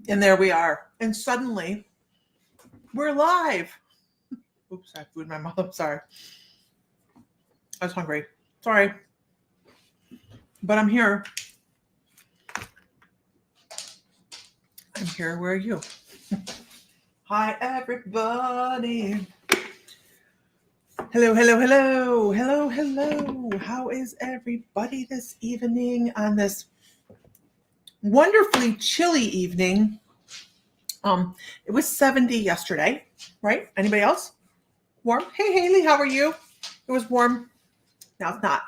And there we are. And suddenly we're live. Oops, I have food in my mouth. I'm sorry. I was hungry. Sorry. But I'm here. I'm here. Where are you? Hi, everybody. Hello, hello, hello. Hello, hello. How is everybody this evening on this wonderfully chilly evening? It was 70 yesterday, right? Anybody else? Warm? Hey, Haley, how are you? It was warm. Now it's not.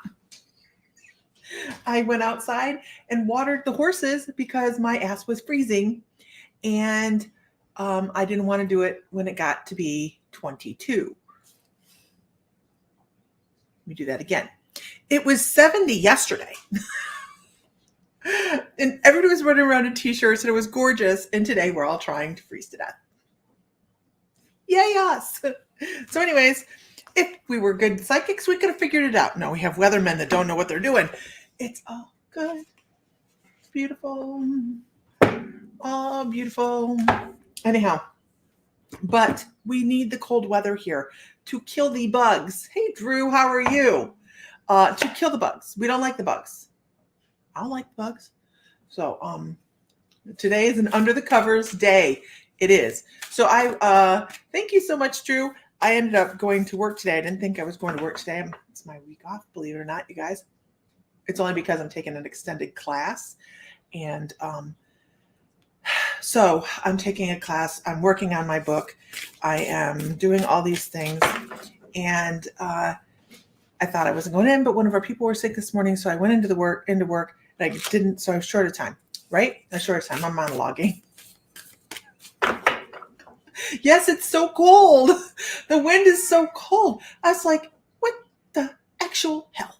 I went outside and watered the horses because my ass was freezing, and I didn't want to do it when it got to be 22. Let me do that again. It was 70 yesterday. And everybody was running around in t-shirts and it was gorgeous. And today we're all trying to freeze to death. Yay us. So anyways, if we were good psychics, we could have figured it out. No, we have weathermen that don't know what they're doing. It's all good. It's beautiful. Oh, beautiful. Anyhow, but we need the cold weather here to kill the bugs. Hey, Drew, how are you? To kill the bugs. We don't like the bugs. I don't like bugs. So today is an under the covers day. It is. So I thank you so much, Drew. I ended up going to work today. I didn't think I was going to work today. It's my week off, believe it or not, you guys. It's only because I'm taking an extended class. And so I'm taking a class. I'm working on my book. I am doing all these things. And I thought I wasn't going in, but one of our people were sick this morning. So I went into work. And I didn't, so I was short of time, right? I was short of time. I'm monologuing. Yes, it's so cold. The wind is so cold. I was like, what the actual hell?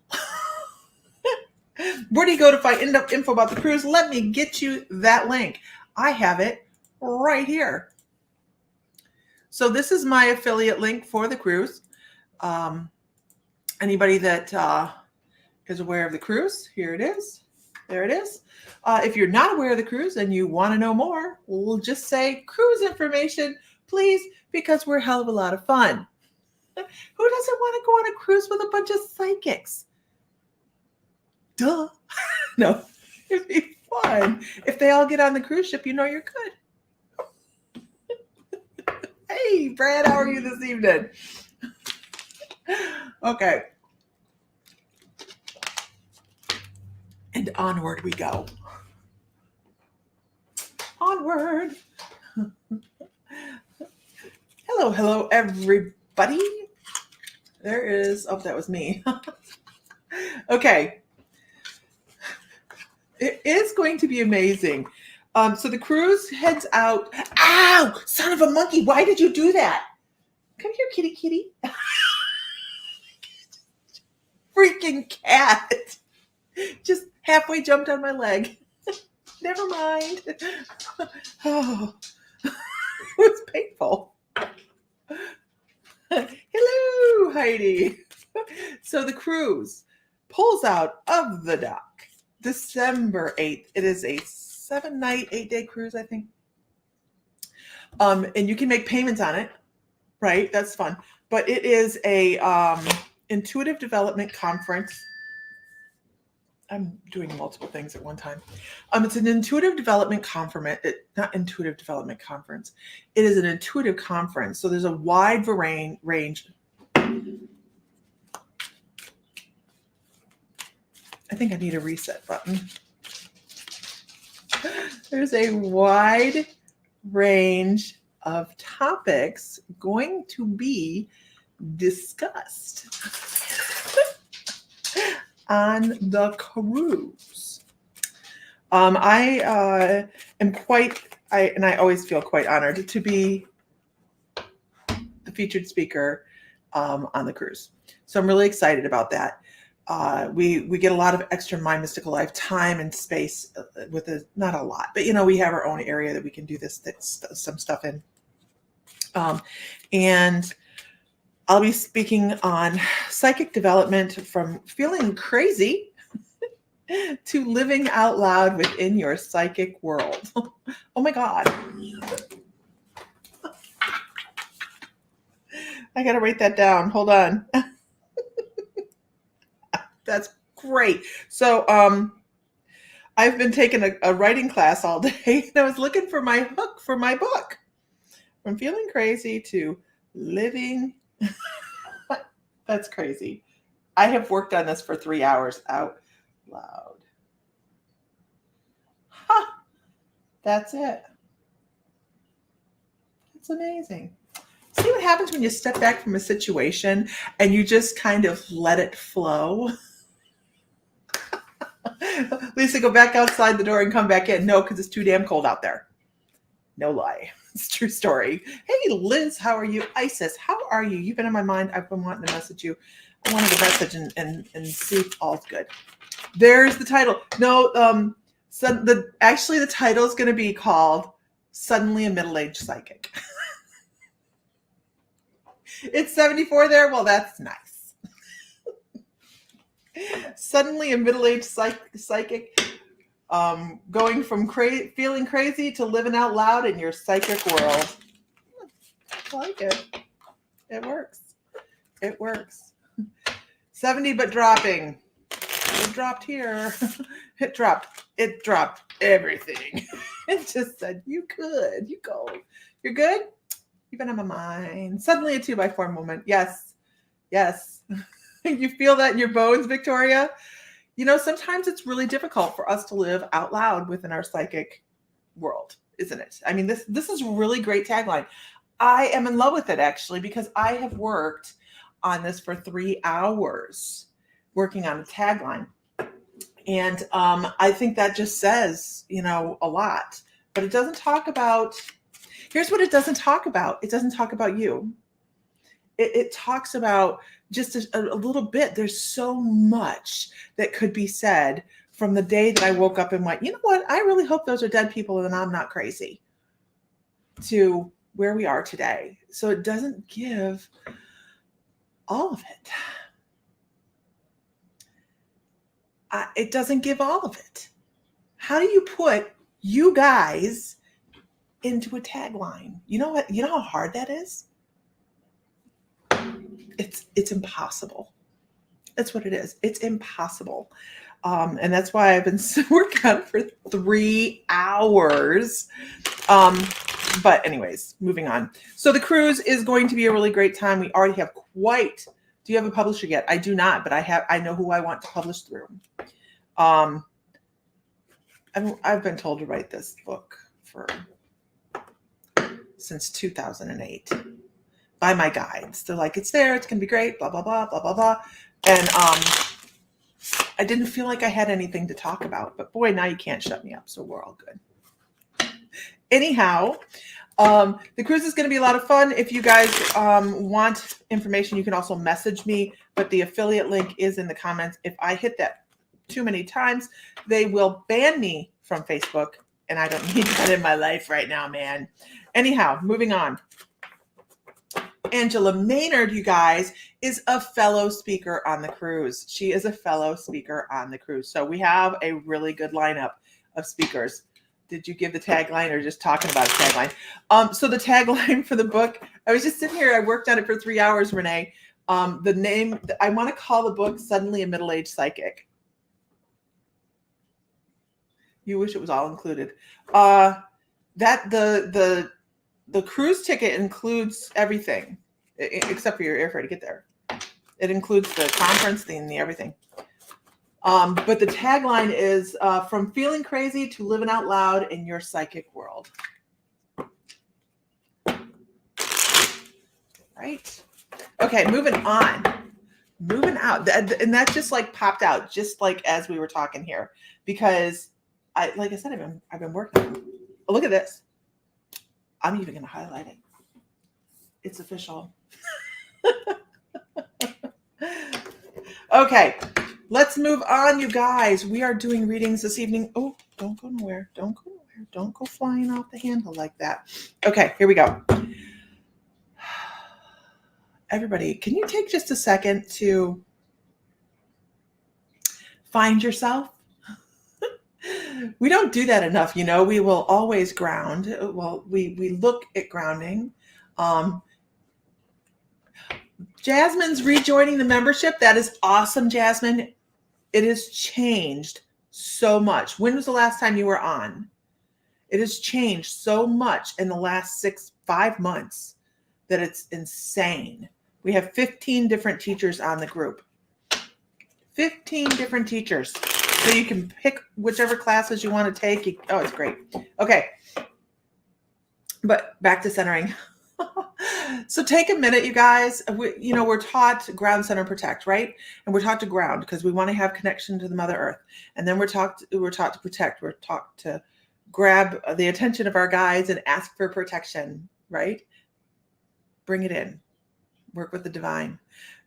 Where do you go to find info about the cruise? Let me get you that link. I have it right here. So this is my affiliate link for the cruise. Anybody that is aware of the cruise, here it is. There it is. If you're not aware of the cruise and you want to know more, we'll just say cruise information, please, because we're a hell of a lot of fun. Who doesn't want to go on a cruise with a bunch of psychics? Duh. No, it'd be fun. If they all get on the cruise ship, you know you're good. Hey, Brad, how are you this evening? Okay. And onward we go. Onward. Hello, everybody. There is, oh, that was me. Okay. It is going to be amazing. So the cruise heads out. Ow, son of a monkey. Why did you do that? Come here, kitty, kitty. Freaking cat. Just halfway jumped on my leg. Never mind. Oh, it was painful. Hello, Heidi. So the cruise pulls out of the dock December 8th. It is a 7-night, 8-day cruise, I think. And you can make payments on it, right? That's fun. But it is a intuitive development conference. I'm doing multiple things at one time. It's an intuitive development conference, not intuitive development conference. It is an intuitive conference. So there's a wide range. I think I need a reset button. There's a wide range of topics going to be discussed on the cruise. I always feel quite honored to be the featured speaker on the cruise. So I'm really excited about that. We get a lot of extra My Mystical Life time and space with not a lot, but we have our own area that we can do some stuff in. And I'll be speaking on psychic development from feeling crazy to living out loud within your psychic world. Oh my God. I got to write that down. Hold on. That's great. So, I've been taking a writing class all day, and I was looking for my hook for my book. From feeling crazy to living. That's crazy. I have worked on this for 3 hours out loud. Huh. That's it. It's amazing. See what happens when you step back from a situation and you just kind of let it flow? Lisa, go back outside the door and come back in. No, because it's too damn cold out there. No lie. It's a true story. Hey, Liz, how are you? Isis, how are you? You've been in my mind. I've been wanting to message you. I wanted to message and see if all's good. There's the title. No, so the title is going to be called Suddenly a Middle-Aged Psychic. It's 74 there. Well, that's nice. Suddenly a middle-aged psychic, going from feeling crazy to living out loud in your psychic world. I like it. It works. It works. 70 but dropping. It dropped here. It dropped everything. It just said, you good. You go. You're good? You've been on my mind. Suddenly a 2x4 moment. Yes. Yes. You feel that in your bones, Victoria? You know, sometimes it's really difficult for us to live out loud within our psychic world, isn't it? I mean, this is a really great tagline. I am in love with it, actually, because I have worked on this for 3 hours, working on a tagline. And I think that just says, you know, a lot. But it doesn't talk about, here's what it doesn't talk about. It doesn't talk about you. It talks about just a little bit. There's so much that could be said from the day that I woke up and went, you know what? I really hope those are dead people and I'm not crazy, to where we are today. So it doesn't give all of it. It doesn't give all of it. How do you put you guys into a tagline? You know what? You know how hard that is? It's impossible. That's what it is. It's impossible. And that's why I've been working on it for 3 hours. But anyways, moving on. So the cruise is going to be a really great time. We already have quite. Do you have a publisher yet? I do not, but I know who I want to publish through. I've been told to write this book since 2008 by my guides. They're like, it's there, it's gonna be great, blah blah blah blah blah blah. And I didn't feel like I had anything to talk about, but boy, now you can't shut me up, so we're all good. Anyhow, the cruise is going to be a lot of fun. If you guys want information, you can also message me, but the affiliate link is in the comments. If I hit that too many times, they will ban me from Facebook, and I don't need that in my life right now, man. Anyhow, moving on. Angela Maynard, you guys, is a fellow speaker on the cruise. She is a fellow speaker on the cruise. So we have a really good lineup of speakers. Did you give the tagline or just talking about a tagline? So the tagline for the book, I was just sitting here. I worked on it for 3 hours, Renee. The name, I want to call the book Suddenly a Middle-Aged Psychic. You wish it was all included. The cruise ticket includes everything except for your airfare to get there. It includes the conference thing, the everything. But the tagline is from feeling crazy to living out loud in your psychic world. Right? Okay, moving on. Moving out. And that just like popped out just like as we were talking here, because like I said, I've been working on it. Oh, look at this. I'm even going to highlight it. It's official. Okay, let's move on, you guys. We are doing readings this evening. Oh, don't go nowhere. Don't go nowhere. Don't go flying off the handle like that. Okay, here we go. Everybody, can you take just a second to find yourself? We don't do that enough. We will always ground. Well, we look at grounding. Um, Jasmine's rejoining the membership. That is awesome, Jasmine. It has changed so much. When was the last time you were on? It has changed so much in the last 5 months that it's insane. We have 15 different teachers on the group. 15 different teachers. So you can pick whichever classes you want to take. It's great. Okay. But back to centering. So take a minute, you guys. We're taught ground, center, protect, right? And we're taught to ground because we want to have connection to the Mother Earth. And then we're taught to protect. We're taught to grab the attention of our guides and ask for protection, right? Bring it in. Work with the divine.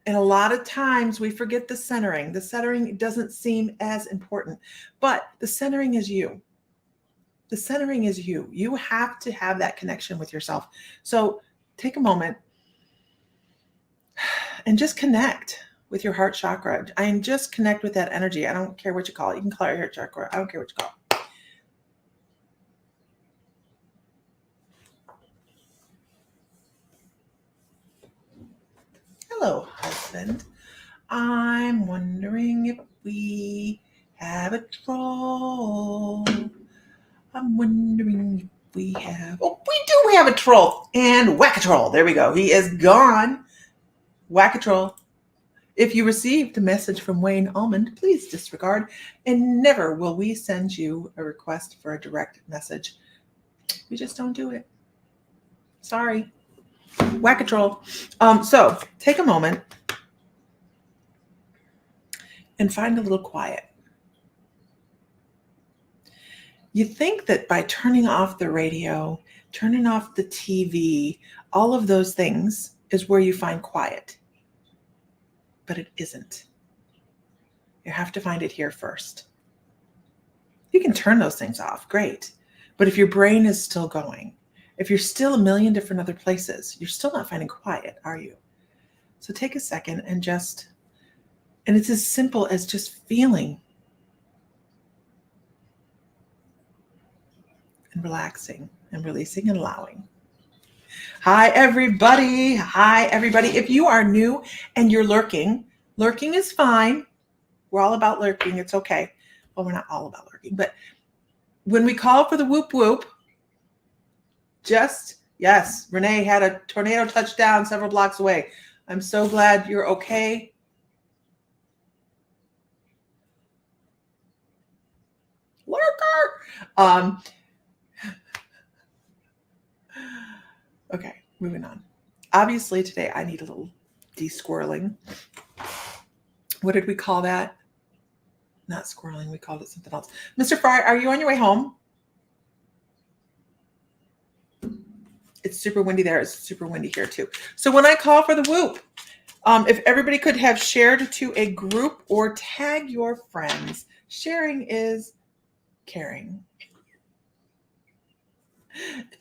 And a lot of times we forget the centering. The centering doesn't seem as important, but the centering is you. The centering is you. You have to have that connection with yourself. So take a moment and just connect with your heart chakra. And just connect with that energy. I don't care what you call it. You can call it your heart chakra. I don't care what you call it. Hello, husband. I'm wondering if we have a troll. I'm wondering if we have... Oh, we do have a troll. And whack a troll. There we go. He is gone. Whack a troll. If you received a message from Wayne Almond, please disregard. And never will we send you a request for a direct message. We just don't do it. Sorry. Whack a troll. So take a moment and find a little quiet. You think that by turning off the radio, turning off the TV, all of those things is where you find quiet. But it isn't. You have to find it here first. You can turn those things off, great. But if your brain is still going, if you're still a million different other places, you're still not finding quiet, are you? So take a second and it's as simple as just feeling and relaxing and releasing and allowing. Hi, everybody. Hi, everybody. If you are new and you're lurking is fine. We're all about lurking. It's okay. Well, we're not all about lurking, but when we call for the whoop whoop, yes, Renee had a tornado touchdown several blocks away. I'm so glad you're okay. Lurker. Okay, moving on. Obviously today I need a little de-squirreling. What did we call that? Not squirreling, we called it something else. Mr. Fry, are you on your way home? It's super windy there. It's super windy here too. So when I call for the whoop, if everybody could have shared to a group or tag your friends. Sharing is caring.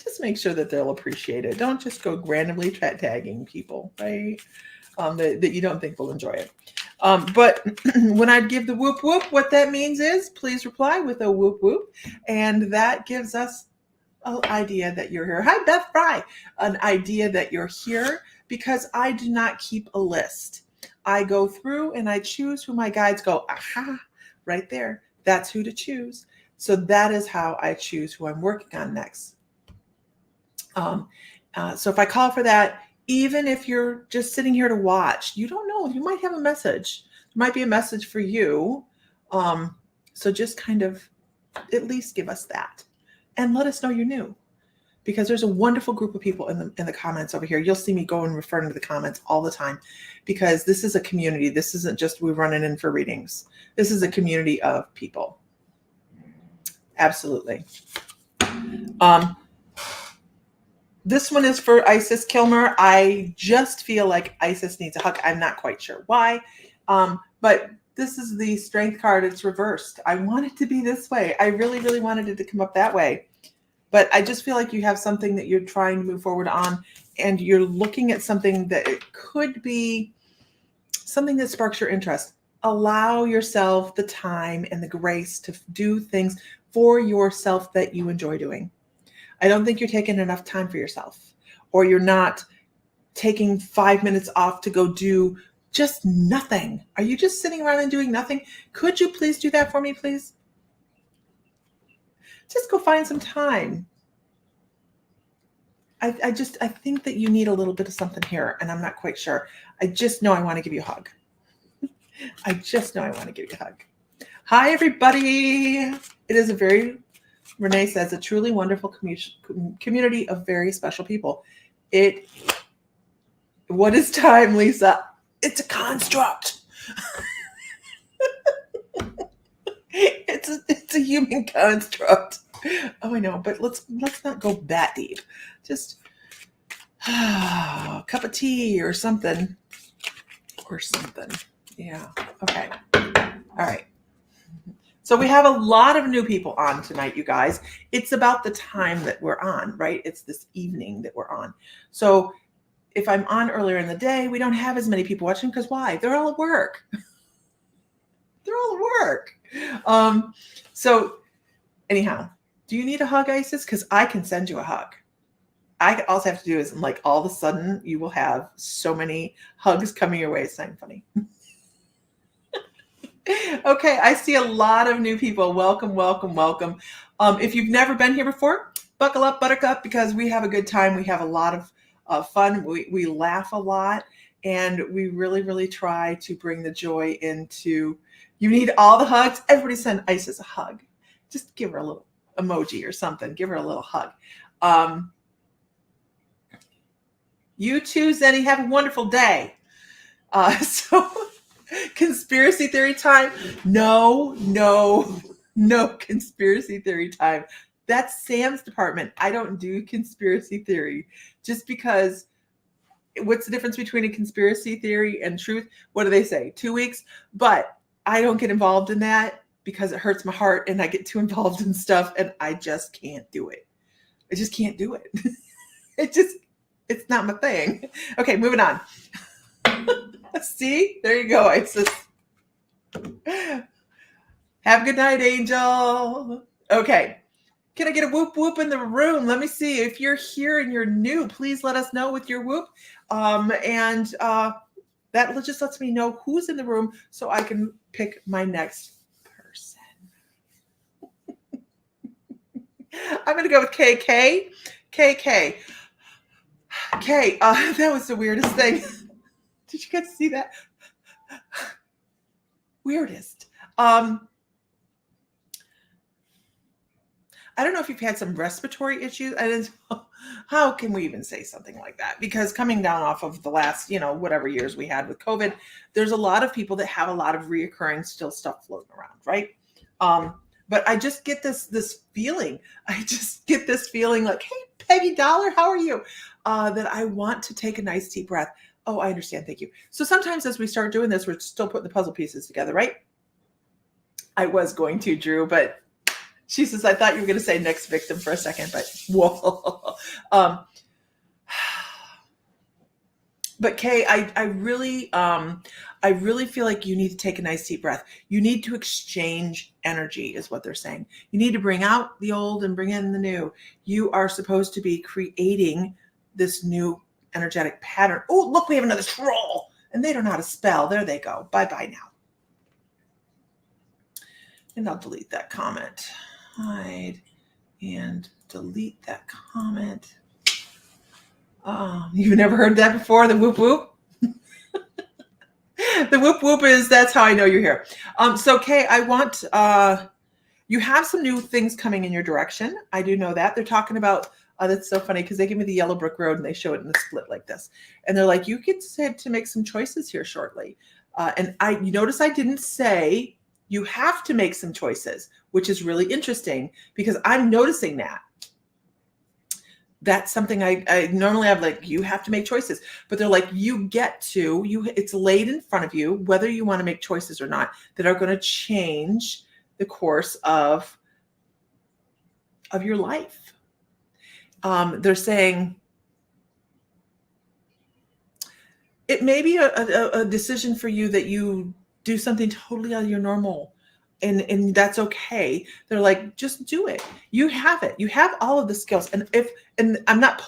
Just make sure that they'll appreciate it. Don't just go randomly tagging people, right? That you don't think will enjoy it. But when I give the whoop whoop, what that means is please reply with a whoop whoop. And that gives us an idea that you're here. Hi, Beth Fry. An idea that you're here because I do not keep a list. I go through and I choose who my guides go, aha, right there. That's who to choose. So that is how I choose who I'm working on next. So if I call for that, even if you're just sitting here to watch, you don't know, you might have a message. There might be a message for you. So just kind of at least give us that and let us know you're new, because there's a wonderful group of people in the comments over here. You'll see me go and referring to the comments all the time because this is a community. This isn't just we running in for readings. This is a community of people. Absolutely. This one is for Isis Kilmer. I just feel like Isis needs a hug. I'm not quite sure why. But this is the strength card. It's reversed. I want it to be this way. I really, really wanted it to come up that way. But I just feel like you have something that you're trying to move forward on, and you're looking at something that it could be something that sparks your interest. allow yourself the time and the grace to do things for yourself that you enjoy doing. I don't think you're taking enough time for yourself, or you're not taking 5 minutes off to go do just nothing. Are you just sitting around and doing nothing? Could you please do that for me, please? Just go find some time. I think that you need a little bit of something here, and I'm not quite sure. I just know I want to give you a hug. I just know I want to give you a hug. Hi, everybody. It is a very, Renee says, a truly wonderful community of very special people. What is time, Lisa? It's a construct. It's a human construct. Oh, I know, but let's not go that deep. Just a cup of tea or something. Yeah. Okay. All right. So we have a lot of new people on tonight, you guys. It's about the time that we're on, right? It's this evening that we're on. So if I'm on earlier in the day, we don't have as many people watching, because why? They're all at work. They're all at work. So anyhow, do you need a hug, Isis? Because I can send you a hug. I also have to do is, like, all of a sudden you will have so many hugs coming your way. It's not funny. Okay, I see a lot of new people. Welcome, welcome, welcome. If you've never been here before, buckle up, buttercup, because we have a good time. We have a lot of fun. We laugh a lot, and we really, really try to bring the joy into. You need all the hugs. Everybody send Isis a hug. Just give her a little emoji or something. Give her a little hug. You too, Zenny. Have a wonderful day. So conspiracy theory time. No conspiracy theory time. That's Sam's department. I don't do conspiracy theory. Just because, what's the difference between a conspiracy theory and truth? What do they say? 2 weeks? But I don't get involved in that because it hurts my heart, and I get too involved in stuff, and I just can't do it. I just can't do it. It's not my thing. Okay, moving on. See? There you go, Isis. Have a good night, Angel. Okay. Can I get a whoop whoop in the room? Let me see. If you're here and you're new, please let us know with your whoop. That just lets me know who's in the room so I can pick my next person. I'm going to go with KK. KK. Okay, that was the weirdest thing. Did you guys see that? Weirdest. I don't know if you've had some respiratory issues. How can we even say something like that? Because coming down off of the last, whatever years we had with COVID, there's a lot of people that have a lot of reoccurring still stuff floating around, right? But I just get this feeling. I just get this feeling like, hey, Peggy Dollar, how are you? That I want to take a nice deep breath. Oh, I understand. Thank you. So sometimes as we start doing this, we're still putting the puzzle pieces together, right? I was going to, Drew, but she says, I thought you were going to say next victim for a second, but whoa. But Kay, I really feel like you need to take a nice deep breath. You need to exchange energy is what they're saying. You need to bring out the old and bring in the new. You are supposed to be creating this new energetic pattern. Oh, look, we have another scroll, and they don't know how to spell. There they go. Bye-bye now. And I'll delete that comment. Hide and delete that comment. You've never heard that before, the whoop whoop? The whoop whoop that's how I know you're here. So Kay, I want, you have some new things coming in your direction. I do know that. They're talking about, that's so funny because they give me the yellow brick road and they show it in the split like this. And they're like, you get said to make some choices here shortly. And you notice I didn't say you have to make some choices, which is really interesting because I'm noticing that. That's something I normally have, like, you have to make choices, but they're like, it's laid in front of you, whether you want to make choices or not, that are going to change the course of your life. They're saying it may be a decision for you that you do something totally out of your normal. And that's okay. They're like, just do it. You have it. You have all of the skills. And I'm not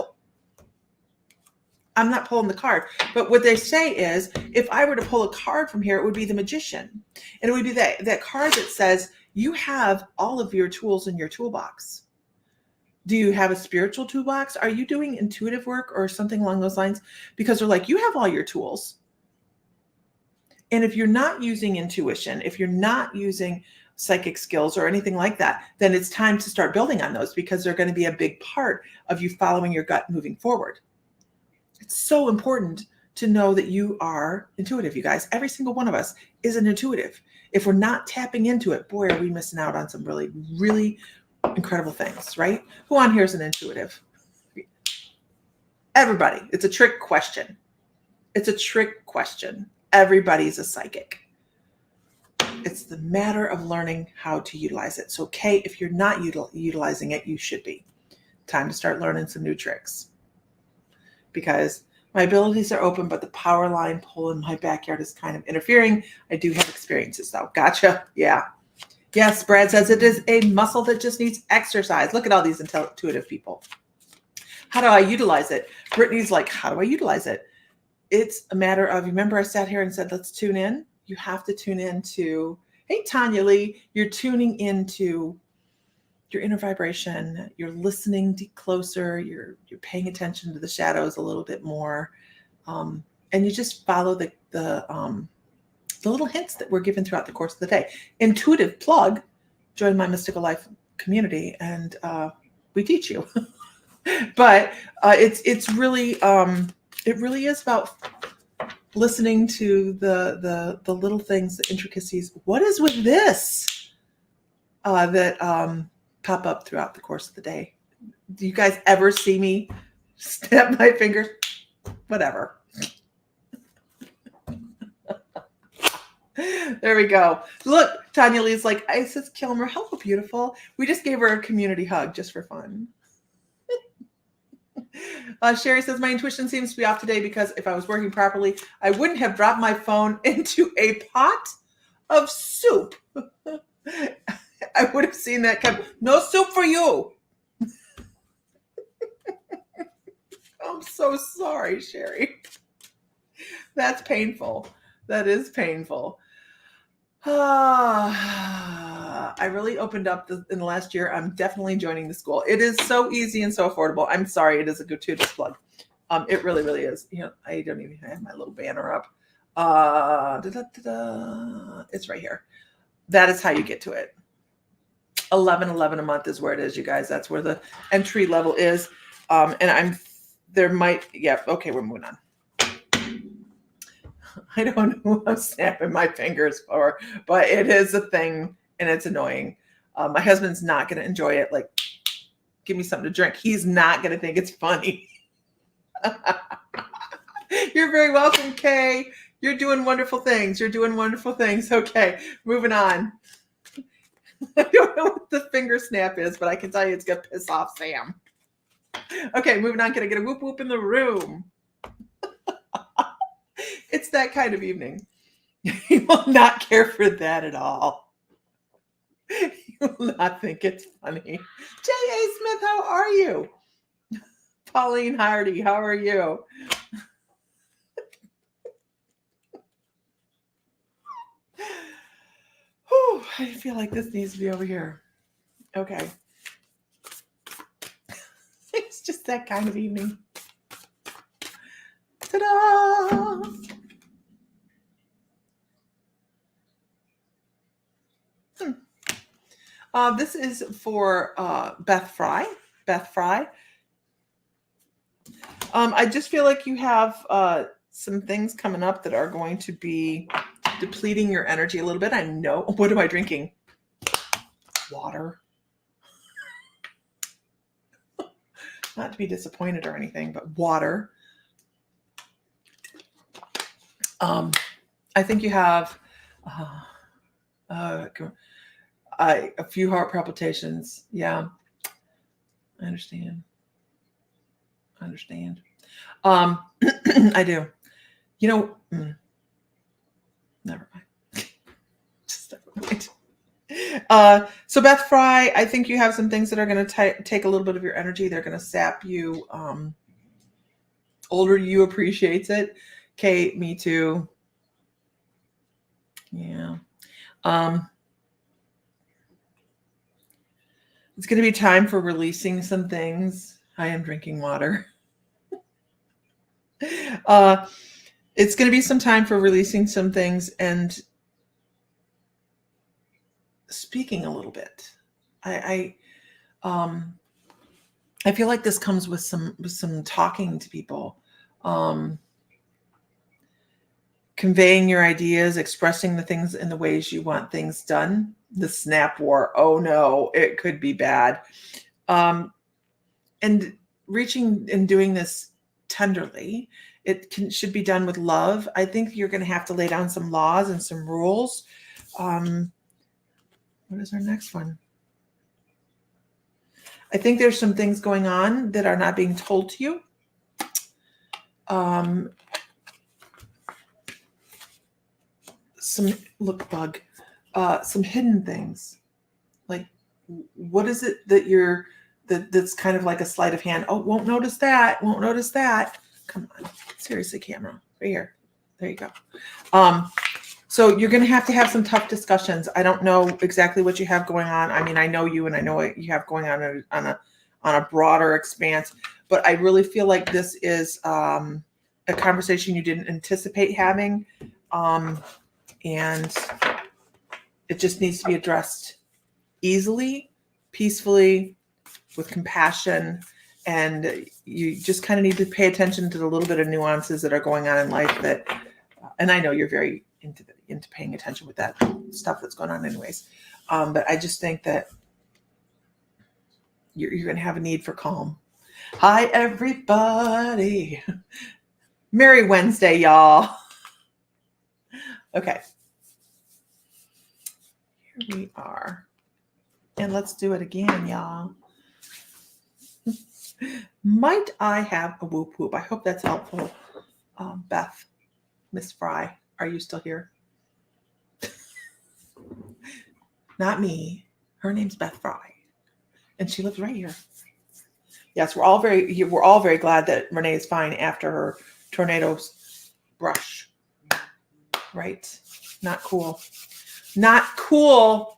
pulling the card, but what they say is, if I were to pull a card from here, it would be the Magician, and it would be that card that says you have all of your tools in your toolbox. Do you have a spiritual toolbox? Are you doing intuitive work or something along those lines? Because they're like, you have all your tools. And if you're not using intuition, if you're not using psychic skills or anything like that, then it's time to start building on those, because they're going to be a big part of you following your gut moving forward. It's so important to know that you are intuitive, you guys. Every single one of us is an intuitive. If we're not tapping into it, boy, are we missing out on some really, really incredible things, right? Who on here is an intuitive? Everybody. It's a trick question. It's a trick question. Everybody's a psychic. It's the matter of learning how to utilize it. So, okay, if you're not utilizing it, you should be. Time to start learning some new tricks. Because my abilities are open, but the power line pole in my backyard is kind of interfering. I do have experiences, though. Gotcha. Yeah. Yes, Brad says it is a muscle that just needs exercise. Look at all these intuitive people. How do I utilize it? Brittany's like, how do I utilize it? It's a matter of, remember I sat here and said, let's tune in. You have to tune into, hey, Tanya Lee, you're tuning into your inner vibration. You're listening closer. You're paying attention to the shadows a little bit more. And you just follow the little hints that we're given throughout the course of the day. Intuitive plug, join my Mystical Life community, and we teach you. But it's really it really is about listening to the little things, the intricacies. What is with this that pop up throughout the course of the day? Do you guys ever see me snap my fingers? Whatever. There we go. Look, Tanya Lee's like, Isis Kilmer, hello, beautiful. We just gave her a community hug just for fun. Sherry says, my intuition seems to be off today because if I was working properly, I wouldn't have dropped my phone into a pot of soup. I would have seen that come. No soup for you. I'm so sorry, Sherry. That's painful. That is painful. I really opened up in the last year. I'm definitely joining the school. It is so easy and so affordable. I'm sorry, it is a gratuitous plug. It really, really is. You know, I don't even have my little banner up. It's right here. That is how you get to it. $11.11 a month is where it is, you guys. That's where the entry level is. And okay, we're moving on. I don't know what I'm snapping my fingers for, but it is a thing and it's annoying. My husband's not going to enjoy it. Like, give me something to drink. He's not going to think it's funny. You're very welcome, Kay. You're doing wonderful things. Okay, moving on. I don't know what the finger snap is, but I can tell you it's going to piss off Sam. Okay, moving on. Can I get a whoop whoop in the room? It's that kind of evening. He will not care for that at all. He will not think it's funny. J.A. Smith, how are you? Pauline Hardy, how are you? Whew, I feel like this needs to be over here. Okay. It's just that kind of evening. Ta-da! This is for Beth Fry. I just feel like you have some things coming up that are going to be depleting your energy a little bit. I know. What am I drinking? Water. Not to be disappointed or anything, but water. I think you have a few heart palpitations. Yeah, I understand. I do. You know, never mind. Right. So Beth Fry, I think you have some things that are going to take a little bit of your energy. They're going to sap you. Older you appreciates it. Kate, me too. Yeah. It's going to be time for releasing some things. I am drinking water. It's going to be some time for releasing some things and speaking a little bit. I feel like this comes with some talking to people, conveying your ideas, expressing the things in the ways you want things done. The snap war, oh no, it could be bad. And reaching and doing this tenderly, should be done with love. I think you're going to have to lay down some laws and some rules. What is our next one? I think there's some things going on that are not being told to you. Some some hidden things. Like, what is it that that's kind of like a sleight of hand? Oh, won't notice that. Won't notice that. Come on, seriously, camera, right here. There you go. So you're going to have some tough discussions. I don't know exactly what you have going on. I mean, I know you, and I know what you have going on a broader expanse. But I really feel like this is a conversation you didn't anticipate having, and it just needs to be addressed easily, peacefully, with compassion. And you just kind of need to pay attention to the little bit of nuances that are going on in life that, and I know you're very into paying attention with that stuff that's going on anyways. But I just think that you're going to have a need for calm. Hi, everybody. Merry Wednesday, y'all. Okay. Here we are. And let's do it again, y'all. Might I have a whoop whoop? I hope that's helpful. Beth, Miss Fry, are you still here? Not me. Her name's Beth Fry, and she lives right here. Yes, we're all very glad that Renee is fine after her tornado brush. Right? Not cool. Not cool.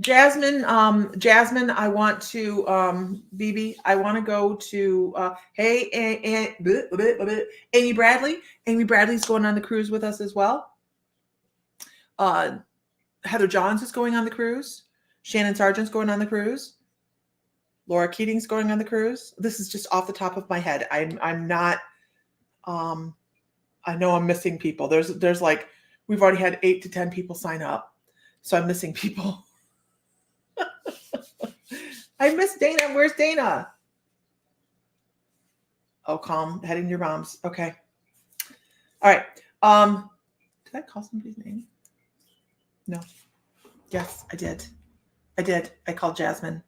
Jasmine, I want to, BB, I want to go to, hey, Amy Bradley. Amy Bradley's going on the cruise with us as well. Heather Johns is going on the cruise. Shannon Sargent's going on the cruise. Laura Keating's going on the cruise. This is just off the top of my head. I'm not, I know I'm missing people. There's like, we've already had 8 to 10 people sign up. So I'm missing people. I miss Dana. Where's Dana? Oh, calm. Heading to your mom's. Okay. All right. Did I call somebody's name? No. Yes, I did. I called Jasmine.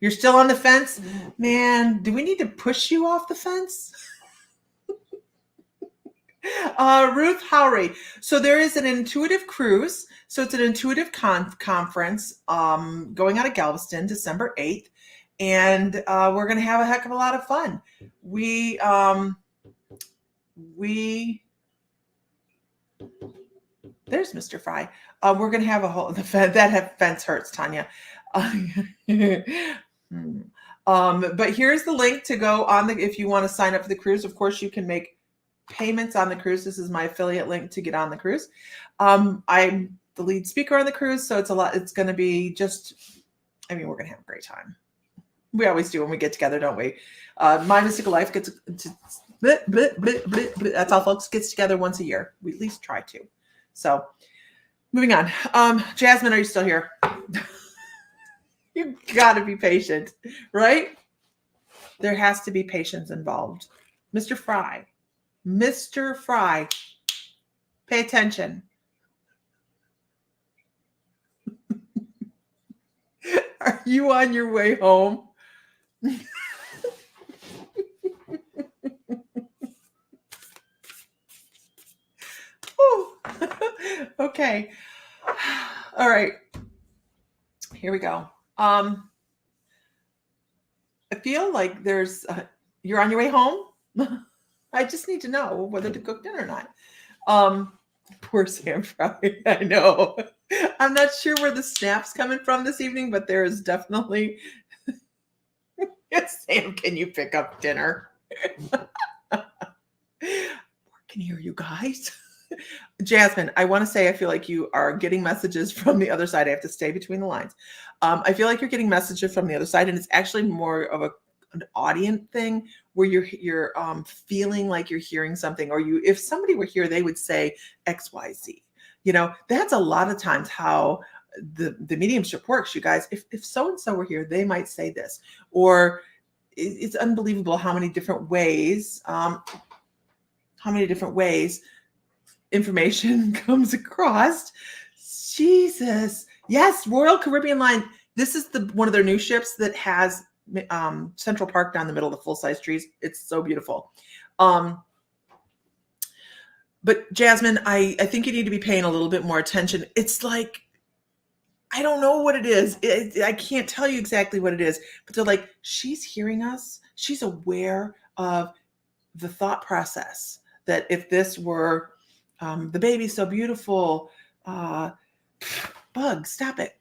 You're still on the fence? Man, do we need to push you off the fence? Ruth Howry. So there is an intuitive cruise. So it's an intuitive conference going out of Galveston, December 8th. And we're going to have a heck of a lot of fun. There's Mr. Fry. We're going to have a whole, that fence hurts, Tanya. But here's the link to go on if you want to sign up for the cruise. Of course, you can make payments on the cruise. This is my affiliate link to get on the cruise. I'm the lead speaker on the cruise, so it's going to be we're going to have a great time. We always do when we get together, don't we? My Mystical Life gets to that's all folks gets together once a year. We at least try to. So moving on. Jasmine, are you still here? You've got to be patient, right? There has to be patience involved. Mr. Fry, pay attention. Are you on your way home? Okay. All right. Here we go. I feel like you're on your way home. I just need to know whether to cook dinner or not. Poor Sam Fry. I know. I'm not sure where the snap's coming from this evening, but there is definitely. Yes, Sam, can you pick up dinner? I can hear you guys. Jasmine, I want to say I feel like you are getting messages from the other side. I have to stay between the lines. I feel like you're getting messages from the other side, and it's actually more of an audience thing where you're feeling like you're hearing something, or if somebody were here, they would say XYZ. That's a lot of times how the mediumship works, you guys. If so and so were here, they might say this, or it's unbelievable how many different ways information comes across. Jesus. Yes, Royal Caribbean Line. This is one of their new ships that has Central Park down the middle of the full-size trees. It's so beautiful. But Jasmine, I think you need to be paying a little bit more attention. It's like, I don't know what it is. I can't tell you exactly what it is, but they're like, she's hearing us. She's aware of the thought process that if this were the baby's so beautiful, Bug, stop it.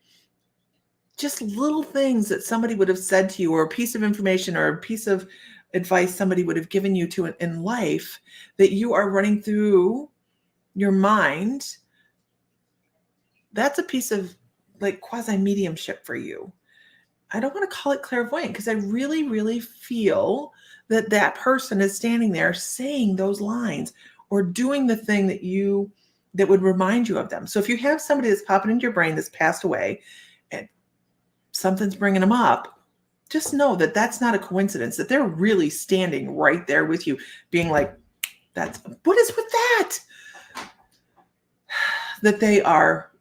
Just little things that somebody would have said to you, or a piece of information or a piece of advice somebody would have given you in life that you are running through your mind. That's a piece of like quasi mediumship for you. I don't want to call it clairvoyant because I really, really feel that person is standing there saying those lines or doing the thing that would remind you of them. So if you have somebody that's popping into your brain that's passed away and something's bringing them up, just know that that's not a coincidence, that they're really standing right there with you, being like, what is with that? That they are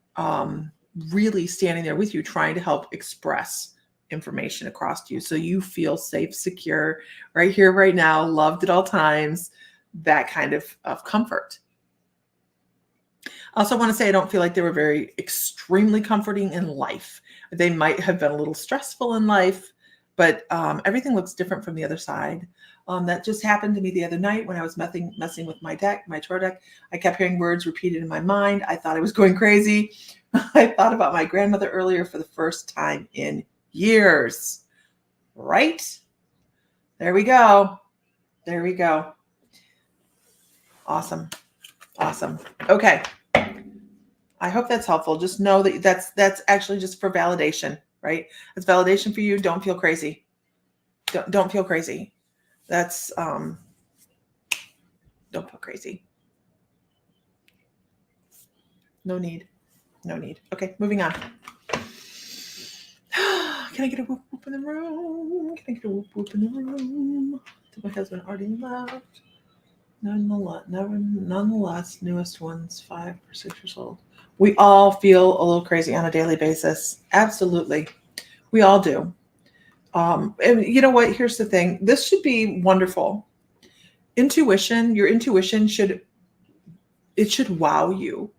really standing there with you, trying to help express information across to you so you feel safe, secure, right here, right now, loved at all times, that kind of comfort. I also want to say I don't feel like they were very extremely comforting in life. They might have been a little stressful in life, but everything looks different from the other side. That just happened to me the other night when I was messing with my tarot deck. I kept hearing words repeated in my mind. I thought I was going crazy. I thought about my grandmother earlier for the first time in years. Right? There we go. There we go. Awesome. Awesome. Okay. I hope that's helpful. Just know that that's actually just for validation, right? It's validation for you. Don't feel crazy. Don't feel crazy. That's don't feel crazy. No need. No need. Okay, moving on. Can I get a whoop whoop in the room? Can I get a whoop whoop in the room? Did my husband already left? Nonetheless, newest one's 5 or 6 years old. We all feel a little crazy on a daily basis. Absolutely. We all do. And you know what? Here's the thing. This should be wonderful. Intuition, your intuition should wow you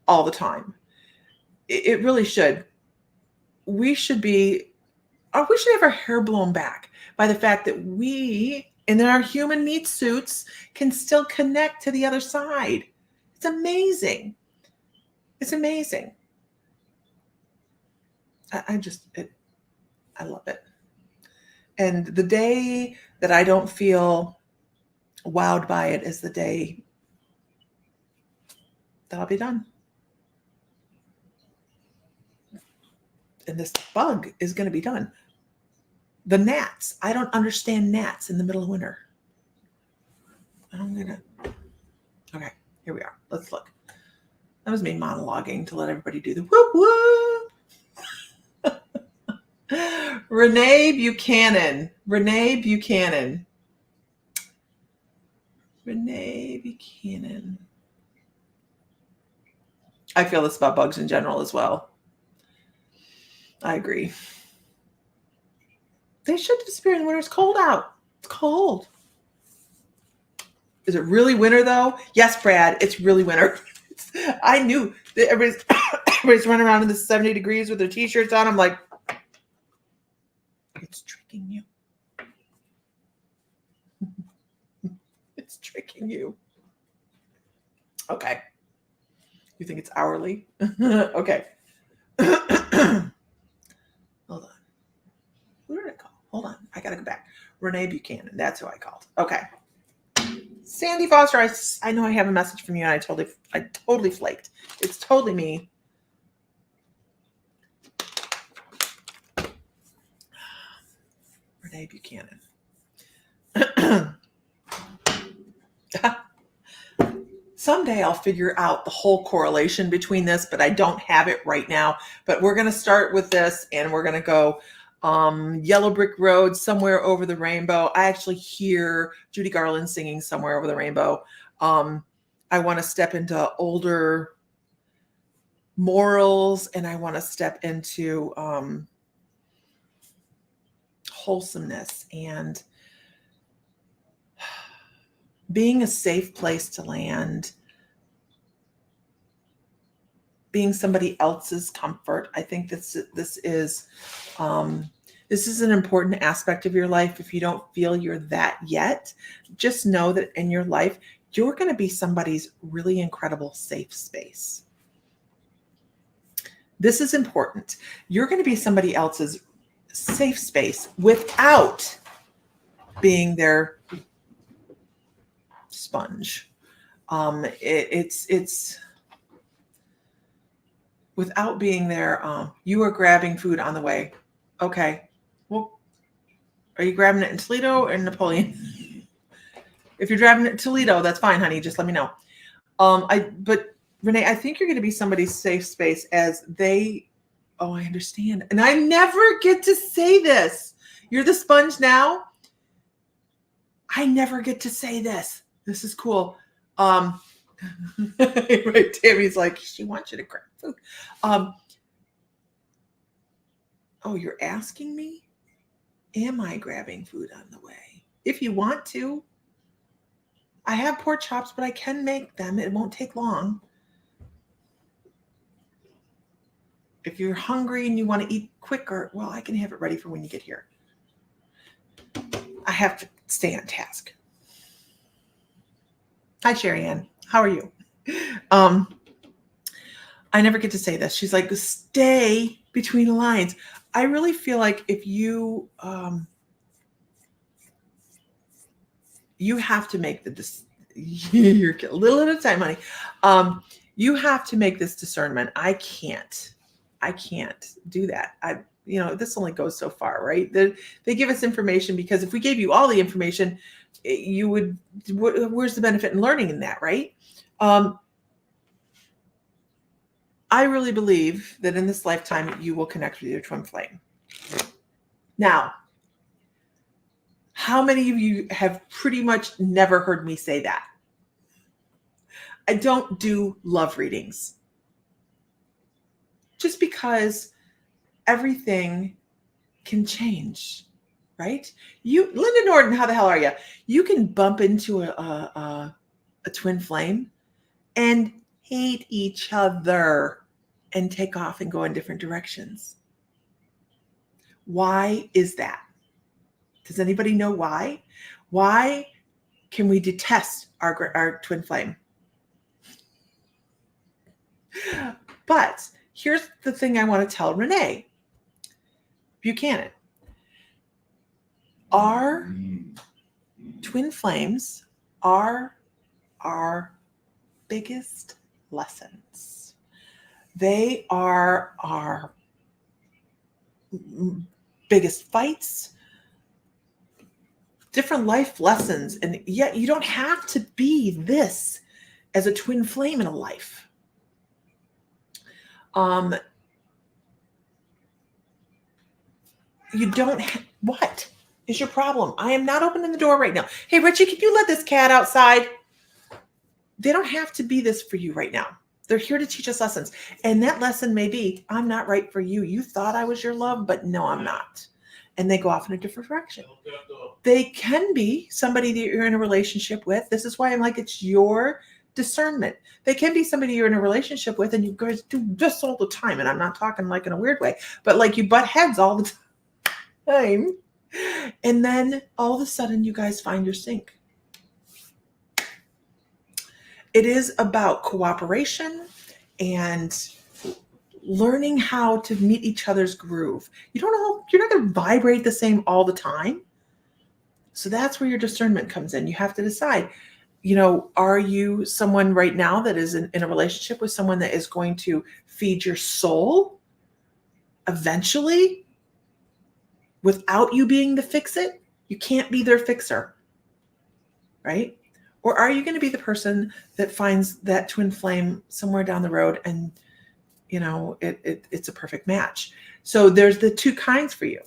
all the time. It really should. We should have our hair blown back by the fact that we, in our human meat suits, can still connect to the other side. It's amazing. It's amazing. I love it. And the day that I don't feel wowed by it is the day that I'll be done. And this bug is going to be done. The gnats. I don't understand gnats in the middle of winter. Okay, here we are. Let's look. That was me monologuing to let everybody do the whoop whoop. Renee Buchanan. I feel this about bugs in general as well. I agree. They should disappear in the winter. It's cold out. It's cold. Is it really winter though? Yes, Brad, it's really winter. I knew that everybody's running around in the 70 degrees with their t-shirts on. I'm like, it's tricking you. It's tricking you. Okay. You think it's hourly? Okay. Hold on. Who did I call? Hold on. I got to go back. Renee Buchanan. That's who I called. Okay. Sandy Foster, I know I have a message from you, and I totally flaked. It's totally me. Renee Buchanan. Someday I'll figure out the whole correlation between this, but I don't have it right now. But we're going to start with this, and we're going to go Yellow Brick Road, Somewhere Over the Rainbow. I actually hear Judy Garland singing Somewhere Over the Rainbow. I want to step into older morals, and I want to step into wholesomeness and being a safe place to land, being somebody else's comfort. I think this is an important aspect of your life. If you don't feel you're that yet, just know that in your life, you're going to be somebody's really incredible safe space. This is important. You're going to be somebody else's safe space without being their sponge. It's without being there. You are grabbing food on the way. Okay. Well, are you grabbing it in Toledo or in Napoleon? If you're grabbing it in Toledo, that's fine, honey. Just let me know. But Renee, I think you're going to be somebody's safe space as they, I understand. And I never get to say this. You're the sponge now. I never get to say this. This is cool. Right, Tammy's like, she wants you to grab food. You're asking me? Am I grabbing food on the way? If you want to. I have pork chops, but I can make them. It won't take long. If you're hungry and you want to eat quicker, well, I can have it ready for when you get here. I have to stay on task. Hi, Sherry Ann. How are you? I never get to say this. She's like, stay between the lines. I really feel like if you you have to make you're a little at a time, honey. You have to make this discernment. I can't do that. This only goes so far, right? They give us information because if we gave you all the information, you would, where's the benefit in learning in that, right? I really believe that in this lifetime, you will connect with your twin flame. Now, how many of you have pretty much never heard me say that? I don't do love readings. Just because everything can change, right? Linda Norton, how the hell are you? You can bump into a twin flame and hate each other and take off and go in different directions. Why is that? Does anybody know why? Why can we detest our twin flame? But here's the thing I want to tell Renee Buchanan. Our twin flames are our biggest lessons. They are our biggest fights, different life lessons. And yet you don't have to be this as a twin flame in a life. You don't, what is your problem? I am not opening the door right now. Hey, Richie, can you let this cat outside? They don't have to be this for you right now. They're here to teach us lessons. And that lesson may be, I'm not right for you. You thought I was your love, but no, I'm not. And they go off in a different direction. They can be somebody that you're in a relationship with. This is why I'm like, it's your discernment. They can be somebody you're in a relationship with and you guys do this all the time. And I'm not talking like in a weird way, but like you butt heads all the time. And then all of a sudden you guys find your sync. It is about cooperation and learning how to meet each other's groove. You're not going to vibrate the same all the time. So that's where your discernment comes in. You have to decide, are you someone right now that is in a relationship with someone that is going to feed your soul eventually without you being the fix-it? You can't be their fixer, right? Or are you going to be the person that finds that twin flame somewhere down the road and, it's a perfect match? So there's the two kinds for you.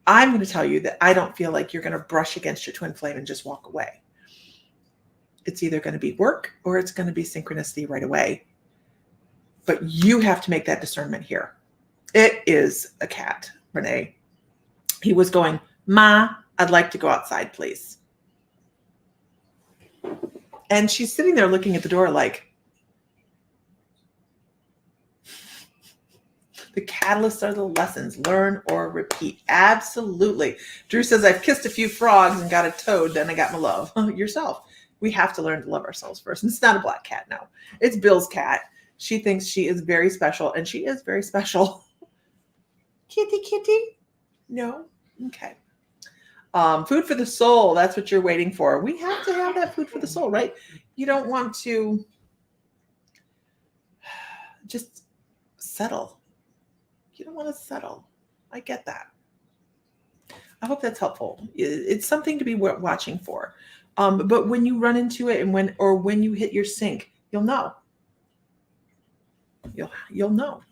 I'm going to tell you that I don't feel like you're going to brush against your twin flame and just walk away. It's either going to be work or it's going to be synchronicity right away. But you have to make that discernment here. It is a cat, Renee. He was going, Ma, I'd like to go outside, please. And she's sitting there looking at the door like, the catalysts are the lessons. Learn or repeat. Absolutely. Drew says, I've kissed a few frogs and got a toad, then I got my love. Yourself. We have to learn to love ourselves first. And it's not a black cat, no. It's Bill's cat. She thinks she is very special, and she is very special. Kitty? No? Okay. Food for the soul. That's what you're waiting for. We have to have that food for the soul, right? You don't want to just settle. You don't want to settle. I get that. I hope that's helpful. It's something to be watching for. But when you run into it and when you hit your sync, you'll know. You'll know.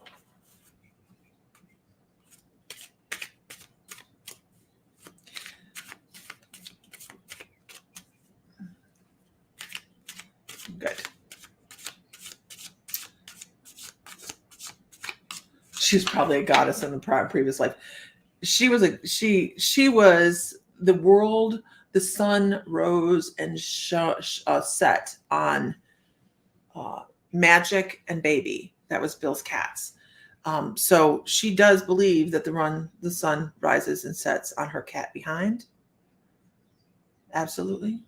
Good. She was probably a goddess in the previous life. She was the world. The sun rose and set on Magic and Baby. That was Bill's cats. So she does believe that the sun rises and sets on her cat behind. Absolutely.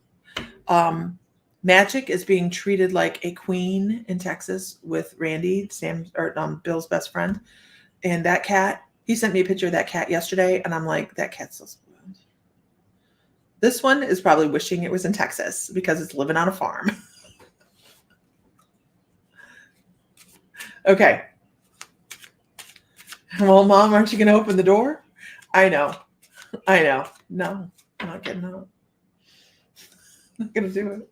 Magic is being treated like a queen in Texas with Randy, Bill's best friend. And that cat, he sent me a picture of that cat yesterday, and I'm like, that cat's so spoiled. This one is probably wishing it was in Texas because it's living on a farm. Okay. Well, Mom, aren't you going to open the door? I know. No, I'm not getting out. Not going to do it.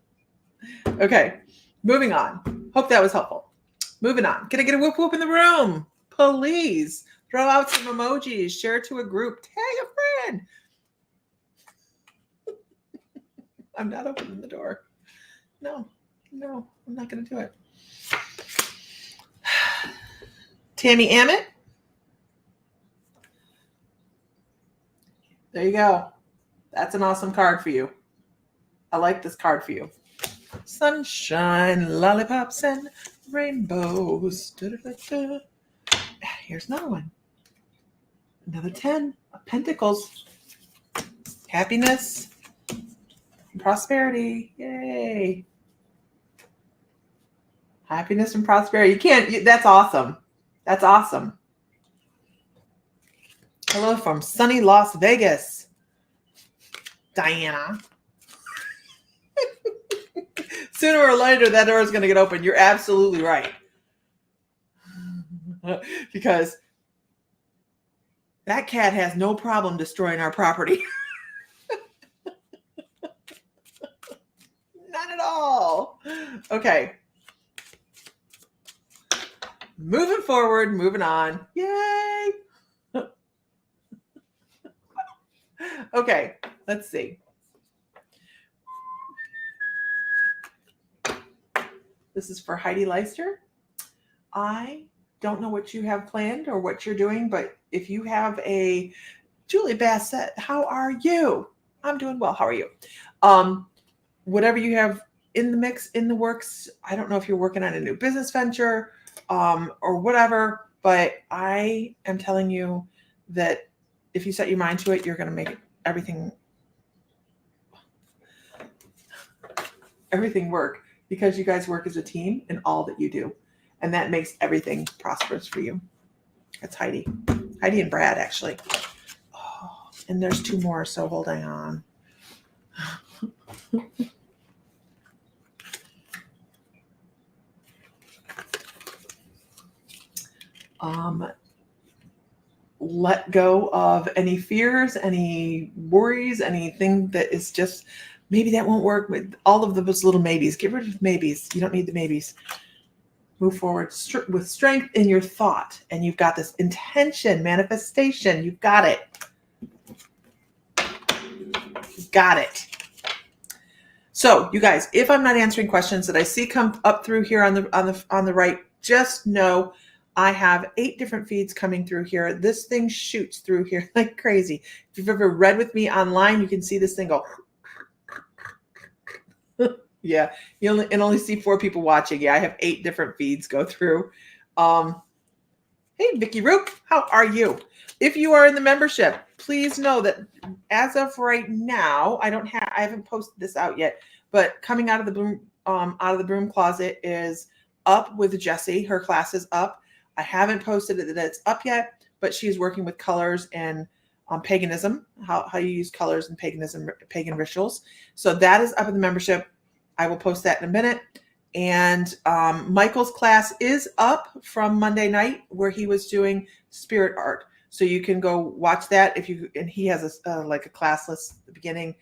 Okay, moving on. Hope that was helpful. Moving on. Can I get a whoop whoop in the room? Please throw out some emojis. Share to a group. Tag a friend. I'm not opening the door. No, I'm not going to do it. Tammy Ammett. There you go. That's an awesome card for you. I like this card for you. Sunshine, lollipops, and rainbows. Da-da-da-da. Here's another one. Another 10 of Pentacles. Happiness and prosperity. Yay. Happiness and prosperity. That's awesome. That's awesome. Hello from sunny Las Vegas. Diana. Sooner or later, that door is going to get open. You're absolutely right. Because that cat has no problem destroying our property. Not at all. Okay. Moving forward, moving on. Yay. Okay, let's see. This is for Heidi Leister. I don't know what you have planned or what you're doing, but if you have a Julie Bassett, how are you? I'm doing well. How are you? Whatever you have in the mix, in the works. I don't know if you're working on a new business venture or whatever, but I am telling you that if you set your mind to it, you're going to make everything work, because you guys work as a team in all that you do. And that makes everything prosperous for you. That's Heidi and Brad, actually. Oh, and there's 2 more, so hold on. Let go of any fears, any worries, anything that is just, maybe that won't work, with all of those little maybes. Get rid of maybes. You don't need the maybes. Move forward with strength in your thought. And you've got this intention, manifestation. You've got it. You've got it. So you guys, if I'm not answering questions that I see come up through here on the right, just know I have 8 different feeds coming through here. This thing shoots through here like crazy. If you've ever read with me online, you can see this thing go. Yeah, you only see 4 people watching. Yeah, I have 8 different feeds go through. Hey, Vicky Rook, how are you? If you are in the membership, please know that as of right now, I haven't posted this out yet, but coming out of the broom closet is up with Jessie. Her class is up. I haven't posted it that it's up yet, but she's working with colors and paganism, how you use colors and pagan rituals. So that is up in the membership. I will post that in a minute. And Michael's class is up from Monday night, where he was doing spirit art. So you can go watch that and he has a class list at the beginning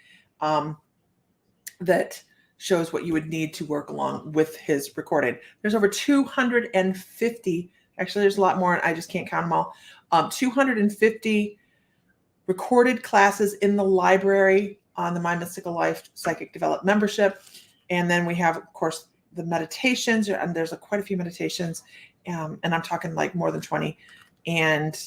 that shows what you would need to work along with his recording. There's over 250. Actually, there's a lot more, and I just can't count them all. 250 recorded classes in the library on the My Mystical Life Psychic Develop membership. And then we have, of course, the meditations, and there's quite a few meditations, and I'm talking like more than 20, and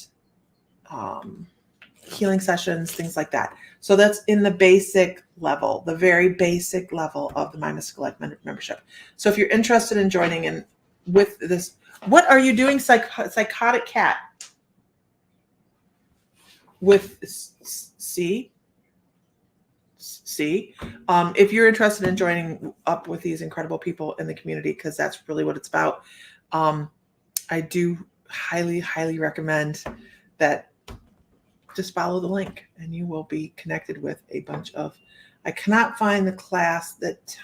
healing sessions, things like that. So that's in the basic level, the very basic level of the My Mystical Life membership. So if you're interested in joining in with this, what are you doing, Psychotic Cat? With C? If you're interested in joining up with these incredible people in the community, because that's really what it's about, I do highly, highly recommend that just follow the link and you will be connected with a bunch of, I cannot find the class that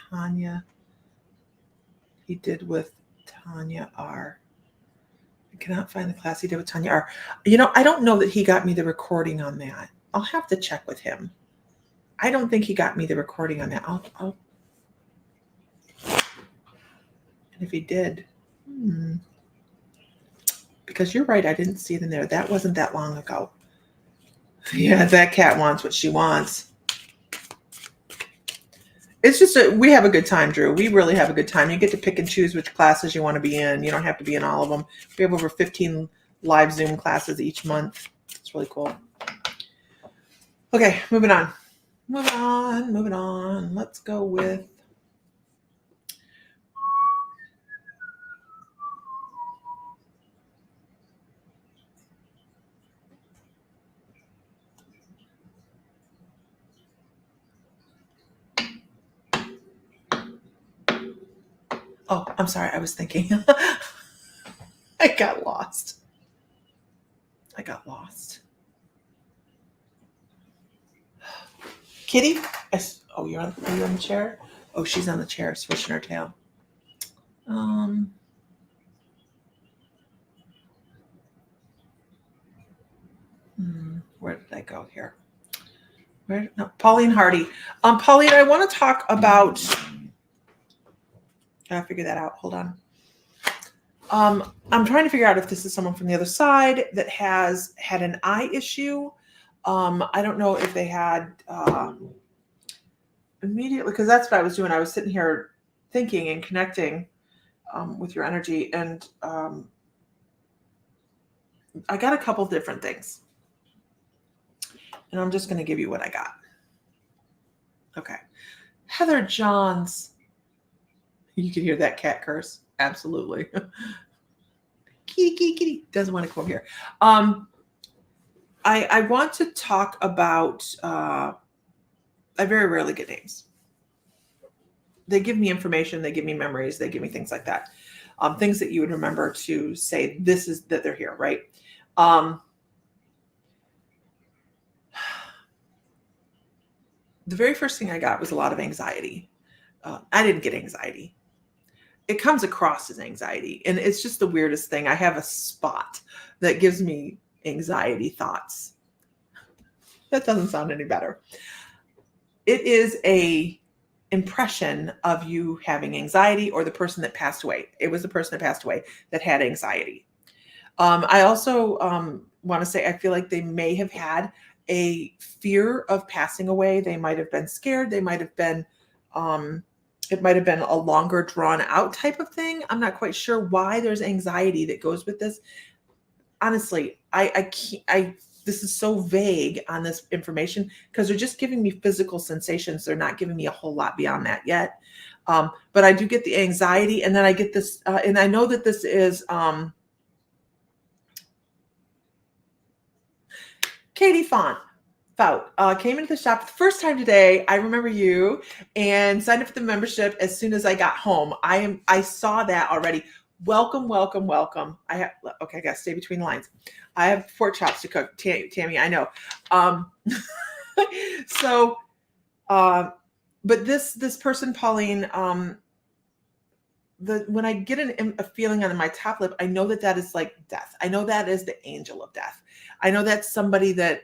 he did with Tanya R. I cannot find the class he did with Tanya R. I don't know that he got me the recording on that. I'll have to check with him. I don't think he got me the recording on that. I'll and if he did, because you're right, I didn't see it in there. That wasn't that long ago. Yeah, that cat wants what she wants. It's just we have a good time, Drew. We really have a good time. You get to pick and choose which classes you want to be in. You don't have to be in all of them. We have over 15 live Zoom classes each month. It's really cool. Okay, moving on. Let's go with oh, I'm sorry. I was thinking. I got lost. Kitty? Are you on the chair? Oh, she's on the chair, swishing her tail. Where did I go here? Pauline Hardy. Pauline, I want to talk about. Gotta figure that out. Hold on. I'm trying to figure out if this is someone from the other side that has had an eye issue. I don't know if they had immediately, because that's what I was doing. I was sitting here thinking and connecting with your energy, and I got a couple different things. And I'm just going to give you what I got. Okay. Heather Johns. You can hear that cat curse. Absolutely. Kitty, kitty, kitty. Doesn't want to come over here. I want to talk about, I very rarely get names. They give me information. They give me memories. They give me things like that. Things that you would remember to say, this is that they're here, right? The very first thing I got was a lot of anxiety. I didn't get anxiety. It comes across as anxiety. And it's just the weirdest thing. I have a spot that gives me anxiety thoughts. That doesn't sound any better. It is a impression of you having anxiety, or the person that passed away. It was the person that passed away that had anxiety. I also want to say, I feel like they may have had a fear of passing away. They might have been scared. They might have been, it might have been a longer drawn out type of thing. I'm not quite sure why there's anxiety that goes with this. Honestly, I can't, this is so vague on this information because they're just giving me physical sensations. They're not giving me a whole lot beyond that yet. But I do get the anxiety, and then I get this, and I know that this is Katie Font. Came into the shop for the first time today. I remember you, and signed up for the membership as soon as I got home. I saw that already. Welcome, welcome, welcome. I gotta stay between the lines. I have pork chops to cook, Tammy. I know. But this person, Pauline, when I get a feeling on my top lip, I know that is like death. I know that is the angel of death. I know that's somebody that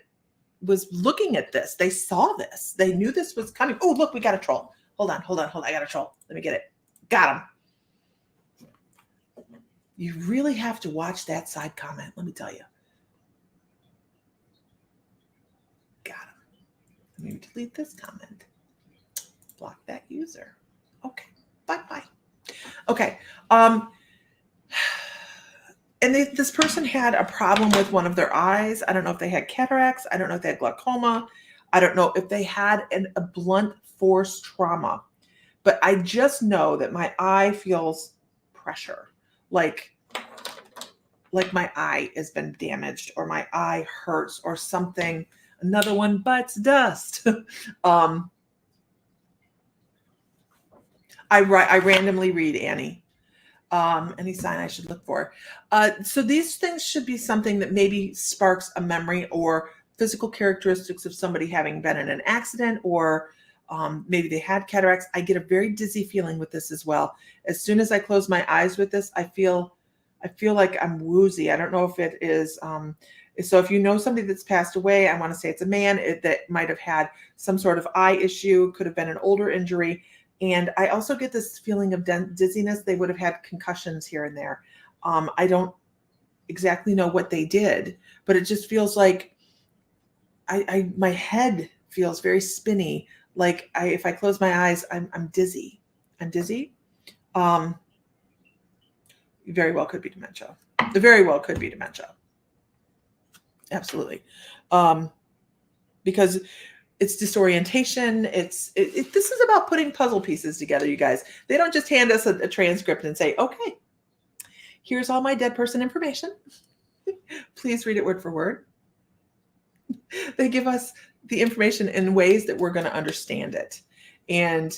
was looking at this. They saw this. They knew this was coming. Oh, look, we got a troll. Hold on. I got a troll. Let me get it. Got him. You really have to watch that side comment. Let me tell you. Got him. Let me delete this comment. Block that user. Okay. Bye-bye. Okay. And this person had a problem with one of their eyes. I don't know if they had cataracts. I don't know if they had glaucoma. I don't know if they had a blunt force trauma. But I just know that my eye feels pressure. Like my eye has been damaged, or my eye hurts, or something. Another one bites dust. I randomly read, Annie. Any sign I should look for. So these things should be something that maybe sparks a memory or physical characteristics of somebody having been in an accident, or maybe they had cataracts. I get a very dizzy feeling with this as well. As soon as I close my eyes with this, I feel like I'm woozy. I don't know if it is. So if you know somebody that's passed away, I want to say it's a man that might have had some sort of eye issue, could have been an older injury. And I also get this feeling of dizziness. They would have had concussions here and there. I don't exactly know what they did, but it just feels like my head feels very spinny. Like if I close my eyes, I'm dizzy. I'm dizzy. Very well could be dementia. Very well could be dementia. Absolutely. Because it's disorientation. This is about putting puzzle pieces together, you guys. They don't just hand us a transcript and say, okay, here's all my dead person information. Please read it word for word. They give us the information in ways that we're going to understand it. And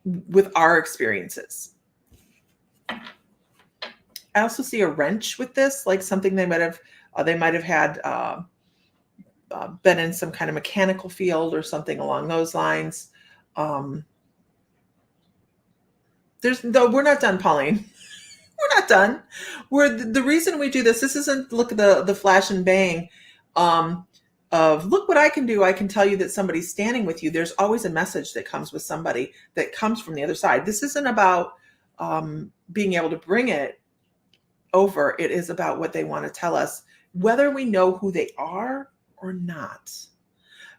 with our experiences. I also see a wrench with this, like something they might have had been in some kind of mechanical field or something along those lines. We're not done, Pauline. We're not done. The reason we do this isn't look at the flash and bang of look what I can do. I can tell you that somebody's standing with you. There's always a message that comes with somebody that comes from the other side. This isn't about being able to bring it over. It is about what they want to tell us, whether we know who they are or not,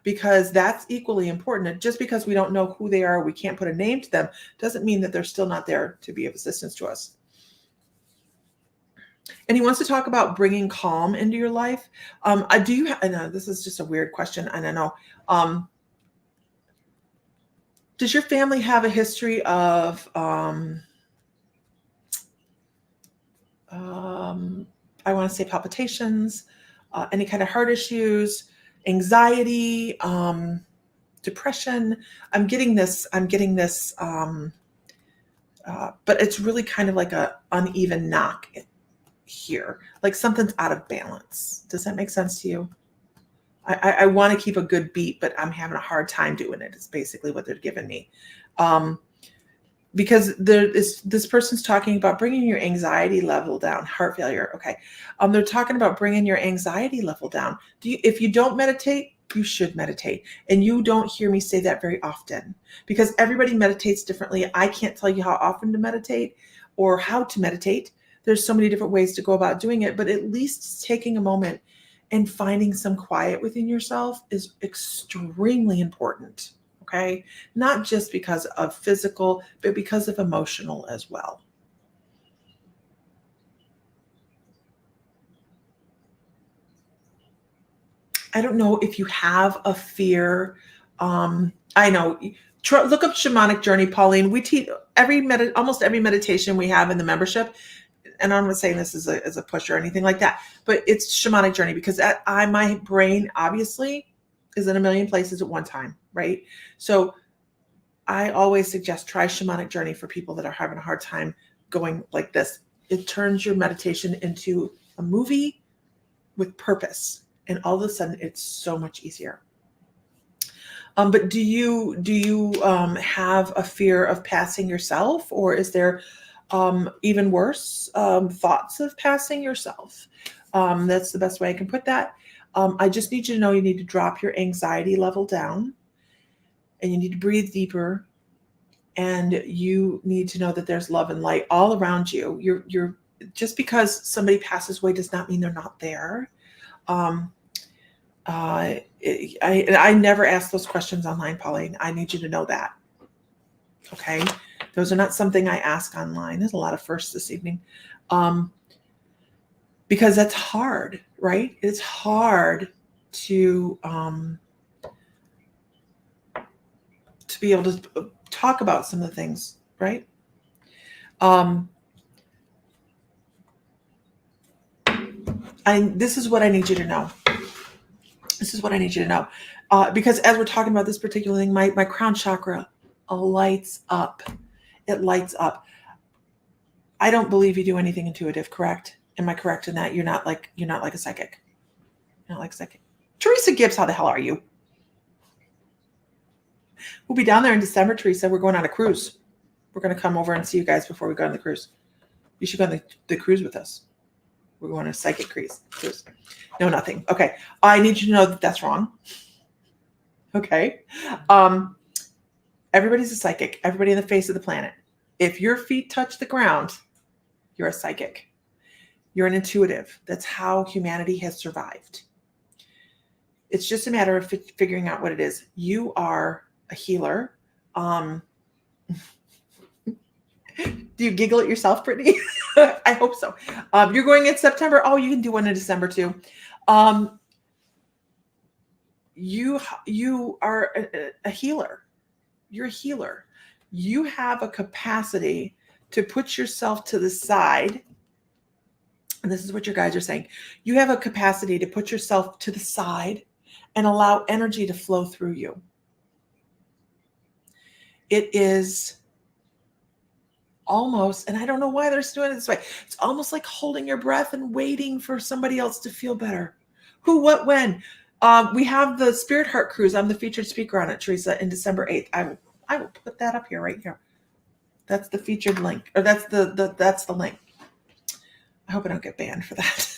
because that's equally important. Just because we don't know who they are, we can't put a name to them, doesn't mean that they're still not there to be of assistance to us. And he wants to talk about bringing calm into your life. I know this is just a weird question. I don't know. Does your family have a history of I want to say palpitations, any kind of heart issues, anxiety, depression? I'm getting this, but it's really kind of like a uneven knock here, like something's out of balance. Does that make sense to you? I want to keep a good beat, but I'm having a hard time doing it. It's basically what they're giving me. Because this person's talking about bringing your anxiety level down, heart failure. Okay. They're talking about bringing your anxiety level down. If you don't meditate, you should meditate. And you don't hear me say that very often because everybody meditates differently. I can't tell you how often to meditate or how to meditate. There's so many different ways to go about doing it, but at least taking a moment and finding some quiet within yourself is extremely important. Okay. Not just because of physical, but because of emotional as well. I don't know if you have a fear. I know. Look up Shamanic Journey, Pauline. We teach almost every meditation we have in the membership. And I'm not saying this as a push or anything like that, but it's Shamanic Journey because my brain obviously is in a million places at one time, right? So I always suggest try Shamanic Journey for people that are having a hard time going like this. It turns your meditation into a movie with purpose. And all of a sudden it's so much easier. But do you have a fear of passing yourself, or is there even worse, thoughts of passing yourself? That's the best way I can put that. I just need you to know you need to drop your anxiety level down, and you need to breathe deeper, and you need to know that there's love and light all around you. You're just because somebody passes away does not mean they're not there. I never ask those questions online, Pauline. I need you to know that. Okay. Those are not something I ask online. There's a lot of firsts this evening. Because that's hard, right? It's hard to be able to talk about some of the things, right? This is what I need you to know. This is what I need you to know. Because as we're talking about this particular thing, my crown chakra lights up. It lights up. I don't believe you do anything intuitive, correct? Am I correct in that? You're not like a psychic. You're not like a psychic. Teresa Gibbs, how the hell are you? We'll be down there in December, Teresa. We're going on a cruise. We're going to come over and see you guys before we go on the cruise. You should go on the cruise with us. We're going on a psychic cruise. No, nothing. Okay. I need you to know that that's wrong. Okay. Everybody's a psychic. Everybody on the face of the planet. If your feet touch the ground, you're a psychic. You're an intuitive. That's how humanity has survived. It's just a matter of figuring out what it is. You are a healer. Do you giggle at yourself, Brittany? I hope so. You're going in September. Oh, you can do one in December too. You are a healer. You're a healer. You have a capacity to put yourself to the side. And this is what your guides are saying. You have a capacity to put yourself to the side and allow energy to flow through you. It is almost, and I don't know why they're doing it this way. It's almost like holding your breath and waiting for somebody else to feel better. Who, what, when? We have the Spirit Heart Cruise. I'm the featured speaker on it, Teresa, in December 8th. I will put that up here, right here. That's the featured link, or that's the link. I hope I don't get banned for that.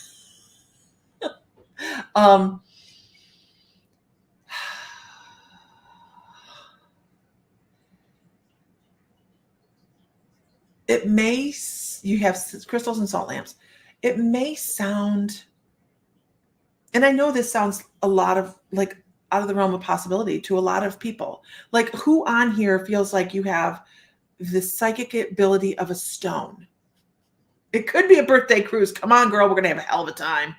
It may, you have crystals and salt lamps. It may sound, and I know this sounds a lot of like out of the realm of possibility to a lot of people. Like, who on here feels like you have the psychic ability of a stone? It could be a birthday cruise. Come on, girl, we're going to have a hell of a time.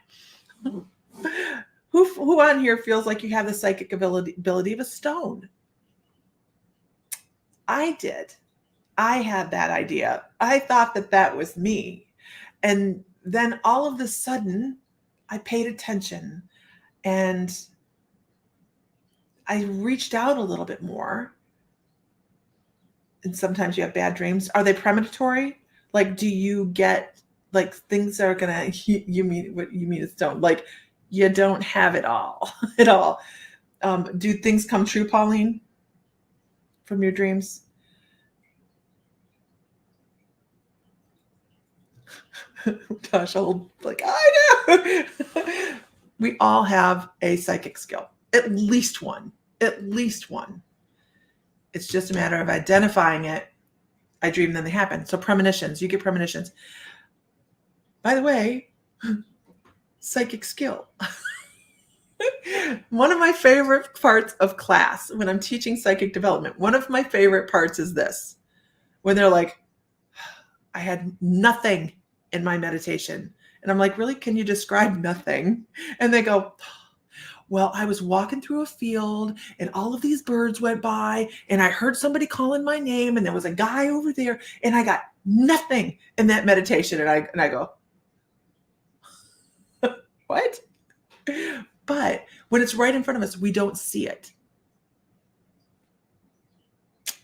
Who on here feels like you have the psychic ability of a stone? I did. I had that idea. I thought that that was me. And then all of a sudden, I paid attention and I reached out a little bit more. And sometimes you have bad dreams. Are they premonitory? Like, do you get like things that are gonna you mean what you mean is don't like you don't have it all at all. Do things come true, Pauline, from your dreams? Gosh, I'll like I know. We all have a psychic skill, at least one, at least one. It's just a matter of identifying it. I dream, then they happen. So premonitions, you get premonitions. By the way, psychic skill. One of my favorite parts of class when I'm teaching psychic development, one of my favorite parts is this. When they're like, I had nothing in my meditation. And I'm like, really? Can you describe nothing? And they go, well, I was walking through a field and all of these birds went by and I heard somebody calling my name and there was a guy over there and I got nothing in that meditation. And I go, what? But when it's right in front of us, we don't see it.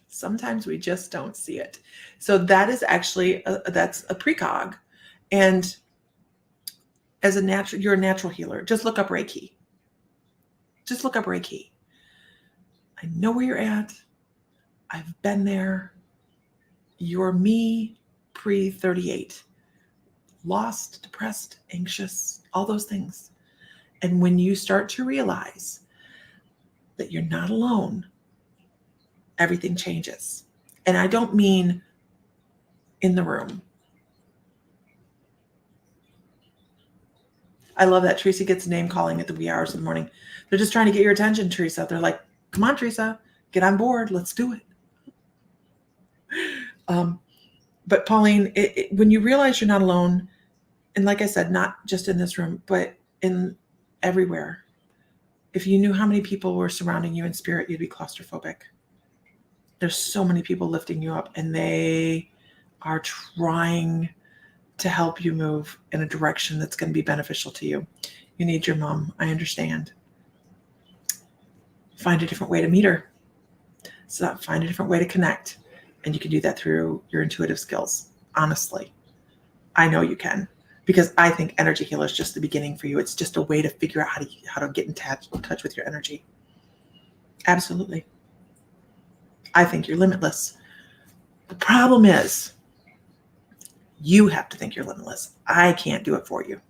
Sometimes we just don't see it. So that is actually, that's a precog. And as you're a natural healer, just look up Reiki. Just look up Reiki. I know where you're at. I've been there. You're me pre-38. Lost, depressed, anxious, all those things. And when you start to realize that you're not alone, everything changes. And I don't mean in the room. I love that Teresa gets name calling at the wee hours of the morning. They're just trying to get your attention, Teresa. They're like, come on, Teresa, get on board. Let's do it. But Pauline, when you realize you're not alone, and like I said, not just in this room, but in everywhere, if you knew how many people were surrounding you in spirit, you'd be claustrophobic. There's so many people lifting you up, and they are trying to help you move in a direction that's going to be beneficial to you. You need your mom. I understand. Find a different way to meet her. So find a different way to connect. And you can do that through your intuitive skills. Honestly, I know you can, because I think energy healer is just the beginning for you. It's just a way to figure out how to get in touch with your energy. Absolutely. I think you're limitless. The problem is you have to think you're limitless. I can't do it for you.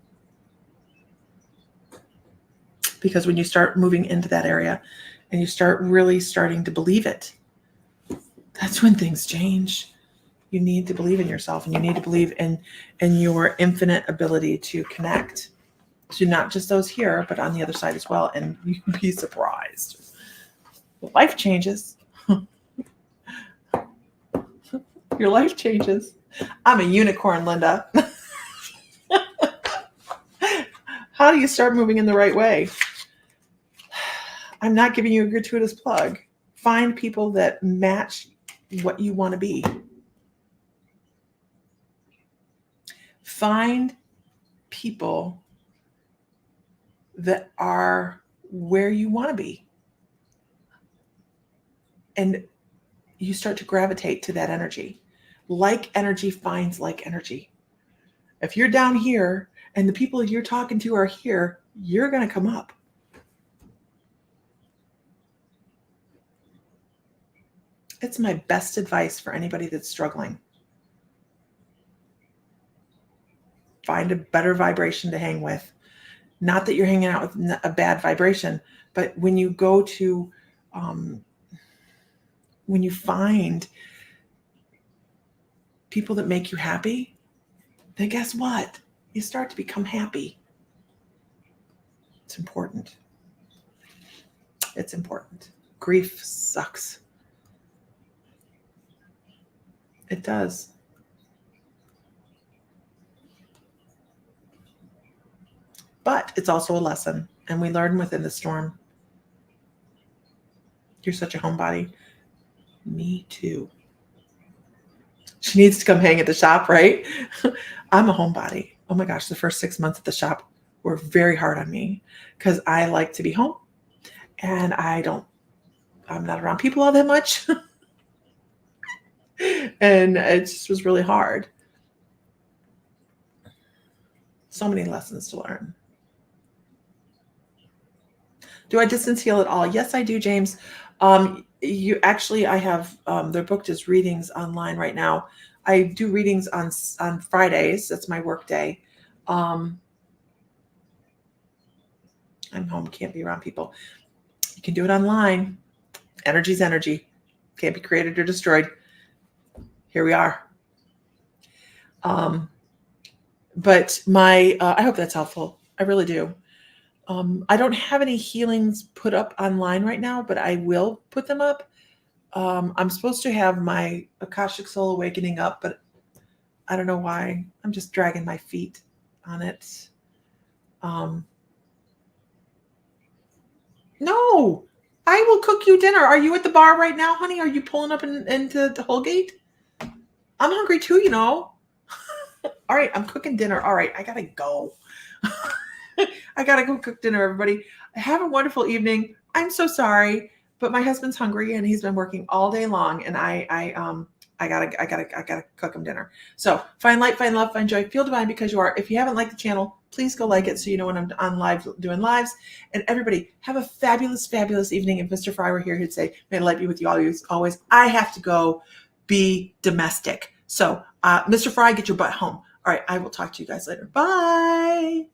Because when you start moving into that area and you start really starting to believe it, that's when things change. You need to believe in yourself, and you need to believe in your infinite ability to connect to not just those here, but on the other side as well. And you'd be surprised. Life changes. Your life changes. I'm a unicorn, Linda. How do you start moving in the right way? I'm not giving you a gratuitous plug. Find people that match what you want to be. Find people that are where you want to be. And you start to gravitate to that energy. Like energy finds like energy. If you're down here and the people you're talking to are here, you're going to come up. It's my best advice for anybody that's struggling. Find a better vibration to hang with. Not that you're hanging out with a bad vibration, but when you go to, when you find people that make you happy, then guess what? You start to become happy. It's important. It's important. Grief sucks. It does. But it's also a lesson, and we learn within the storm. You're such a homebody. Me too. She needs to come hang at the shop, right? I'm a homebody. Oh my gosh, the first 6 months at the shop were very hard on me because I like to be home and I'm not around people all that much. And it just was really hard. So many lessons to learn. Do I distance heal at all? Yes, I do, James. I have they're booked as readings online right now. I do readings on Fridays. That's my work day. I'm home, can't be around people. You can do it online. Energy's energy. Can't be created or destroyed. Here we are. But I hope that's helpful. I really do. I don't have any healings put up online right now, but I will put them up. I'm supposed to have my Akashic Soul Awakening up, but I don't know why. I'm just dragging my feet on it. No, I will cook you dinner. Are you at the bar right now, honey? Are you pulling up into the Holgate? I'm hungry too, you know. All right, I'm cooking dinner. All right, I gotta go. I gotta go cook dinner, everybody. Have a wonderful evening. I'm so sorry, but my husband's hungry and he's been working all day long, and I gotta cook him dinner. So find light, find love, find joy, feel divine because you are. If you haven't liked the channel, please go like it so you know when I'm on live doing lives. And everybody, have a fabulous, fabulous evening. If Mr. Fry were here, he'd say, "May the light be with you always." I have to go be domestic. So, Mr. Fry, get your butt home. All right, I will talk to you guys later. Bye.